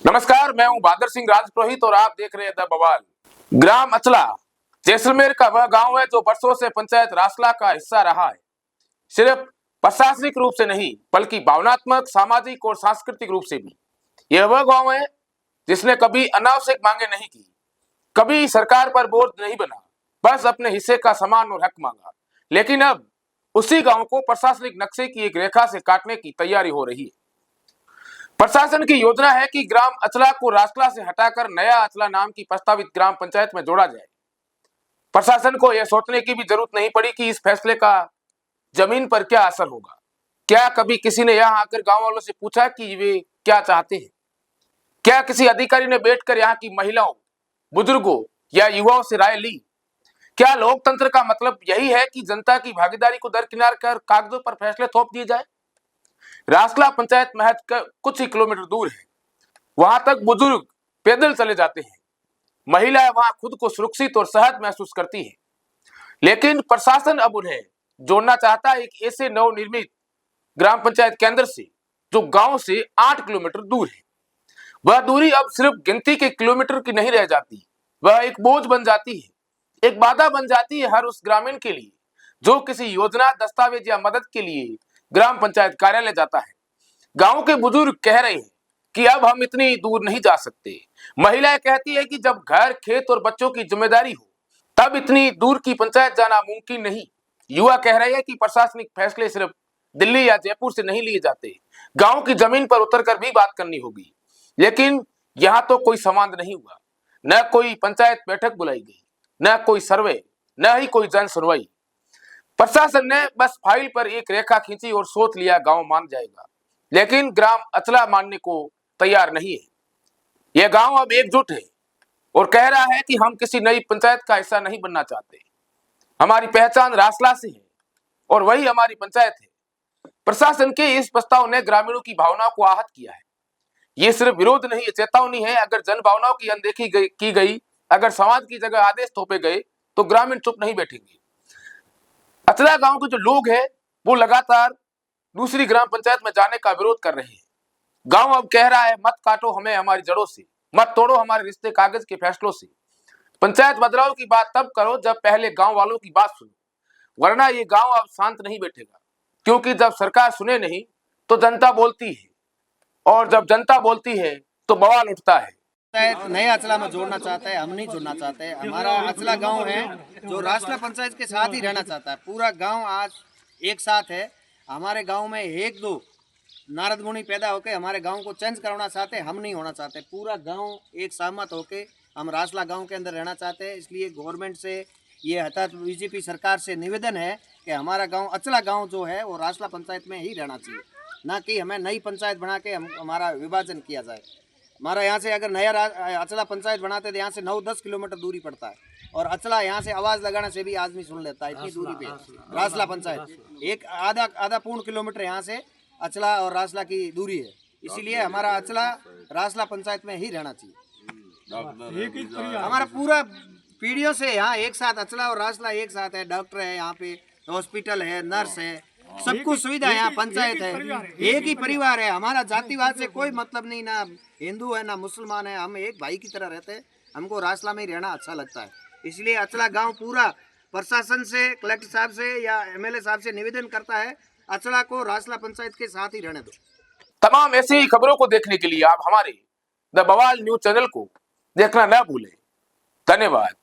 नमस्कार, मैं हूं बहादुर सिंह राजपुरोहित और आप देख रहे हैं द बवाल। ग्राम अचला जैसलमेर का वह गांव है जो बरसों से पंचायत रासला का हिस्सा रहा है। सिर्फ प्रशासनिक रूप से नहीं बल्कि भावनात्मक, सामाजिक और सांस्कृतिक रूप से भी। यह वह गांव है जिसने कभी अनावश्यक मांगे नहीं की, कभी सरकार पर बोझ नहीं बना, बस अपने हिस्से का सम्मान और हक मांगा। लेकिन अब उसी गांव को प्रशासनिक नक्शे की एक रेखा से काटने की तैयारी हो रही है। प्रशासन की योजना है कि ग्राम अचला को रासला से हटाकर नया अचला नाम की प्रस्तावित ग्राम पंचायत में जोड़ा जाए। प्रशासन को यह सोचने की भी जरूरत नहीं पड़ी कि इस फैसले का जमीन पर क्या असर होगा। क्या कभी किसी ने यहां आकर गांव वालों से पूछा कि वे क्या चाहते हैं? क्या किसी अधिकारी ने बैठकर यहाँ की महिलाओं, बुजुर्गों या युवाओं से राय ली? क्या लोकतंत्र का मतलब यही है कि जनता की भागीदारी को दरकिनार कर कागजों पर फैसले थोप दिए जाए? रासला पंचायत महज कुछ ही किलोमीटर दूर है। वहां तक बुजुर्ग पैदल चले जाते हैं। महिलाएं वहां खुद को सुरक्षित और सहज महसूस करती हैं। लेकिन प्रशासन अब उन्हें जोड़ना चाहता है एक ऐसे नवनिर्मित ग्राम पंचायत केंद्र से जो गांव से 8 किलोमीटर दूर है। वह दूरी अब सिर्फ गिनती के किलोमीटर की नहीं रह जाती, वह एक बोझ बन जाती है, एक बाधा बन जाती है हर उस ग्रामीण के लिए जो किसी योजना, दस्तावेज या मदद के लिए ग्राम पंचायत कार्यालय जाता है। गांव के बुजुर्ग कह रहे हैं कि अब हम इतनी दूर नहीं जा सकते। महिलाएं कहती है कि जब घर, खेत और बच्चों की जिम्मेदारी हो तब इतनी दूर की पंचायत जाना मुमकिन नहीं। युवा कह रहे हैं कि प्रशासनिक फैसले सिर्फ दिल्ली या जयपुर से नहीं लिए जाते, गांव की जमीन पर उतरकर भी बात करनी होगी। लेकिन यहाँ तो कोई संवाद नहीं हुआ, न कोई पंचायत बैठक बुलाई गई, न कोई सर्वे, न ही कोई जन सुनवाई। प्रशासन ने बस फाइल पर एक रेखा खींची और सोच लिया गांव मान जाएगा। लेकिन ग्राम अचला मानने को तैयार नहीं है। यह गांव अब एकजुट है और कह रहा है कि हम किसी नई पंचायत का हिस्सा नहीं बनना चाहते। हमारी पहचान रासला से है और वही हमारी पंचायत है। प्रशासन के इस प्रस्ताव ने ग्रामीणों की भावनाओं को आहत किया है। ये सिर्फ विरोध नहीं है, चेतावनी है। अगर जन भावनाओं की अनदेखी की गई, अगर समाज की जगह आदेश थोपे गए तो ग्रामीण चुप नहीं बैठेंगे। अचला गांव के जो लोग हैं वो लगातार दूसरी ग्राम पंचायत में जाने का विरोध कर रहे हैं। गांव अब कह रहा है, मत काटो हमें हमारी जड़ों से, मत तोड़ो हमारे रिश्ते कागज के फैसलों से। पंचायत बदलाव की बात तब करो जब पहले गांव वालों की बात सुनो, वरना ये गांव अब शांत नहीं बैठेगा। क्योंकि जब सरकार सुने नहीं तो जनता बोलती है, और जब जनता बोलती है तो बवाल उठता है। नए अचला में जोड़ना चाहता है, हम नहीं जोड़ना चाहते। हमारा अचला गांव है जो रासला पंचायत के साथ ही रहना चाहता है। पूरा गांव आज एक साथ है। हमारे गांव में एक दो नारद मुनि पैदा होकर हमारे गांव को चेंज करवाना चाहते हैं, हम नहीं होना चाहते। पूरा गांव एक सहमत होकर हम रासला गांव के अंदर रहना चाहते हैं। इसलिए गवर्नमेंट से ये अर्थात बीजेपी सरकार से निवेदन है कि हमारा गांव अचला गांव जो है वो रासला पंचायत में ही रहना चाहिए, ना कि हमें नई पंचायत बना के हमारा विभाजन किया जाए। हमारा यहाँ से अगर नया अचला पंचायत बनाते तो यहाँ से 9-10 किलोमीटर दूरी पड़ता है, और अचला यहाँ से आवाज़ लगाने से भी आदमी सुन लेता है। इतनी दूरी पे रासला पंचायत एक आधा पूर्ण किलोमीटर यहाँ से अचला और रासला की दूरी है। इसीलिए हमारा अचला रासला पंचायत में ही रहना चाहिए। हमारा पूरा पीढ़ियों से यहाँ एक साथ अचला और रासला एक साथ है। डॉक्टर है यहाँ पे, हॉस्पिटल है, नर्स है, सब कुछ सुविधा यहाँ पंचायत है। एक ही परिवार है। हमारा जातिवाद से कोई मतलब नहीं, ना हिंदू है ना मुसलमान है। हम एक भाई की तरह रहते हैं। हमको रासला में ही रहना अच्छा लगता है। इसलिए अचला गांव पूरा प्रशासन से, कलेक्टर साहब से या एमएलए साहब से निवेदन करता है, अचला को रासला पंचायत के साथ ही रहने दो। तमाम ऐसी ही खबरों को देखने के लिए आप हमारे द बवाल न्यूज चैनल को देखना न भूलें। धन्यवाद।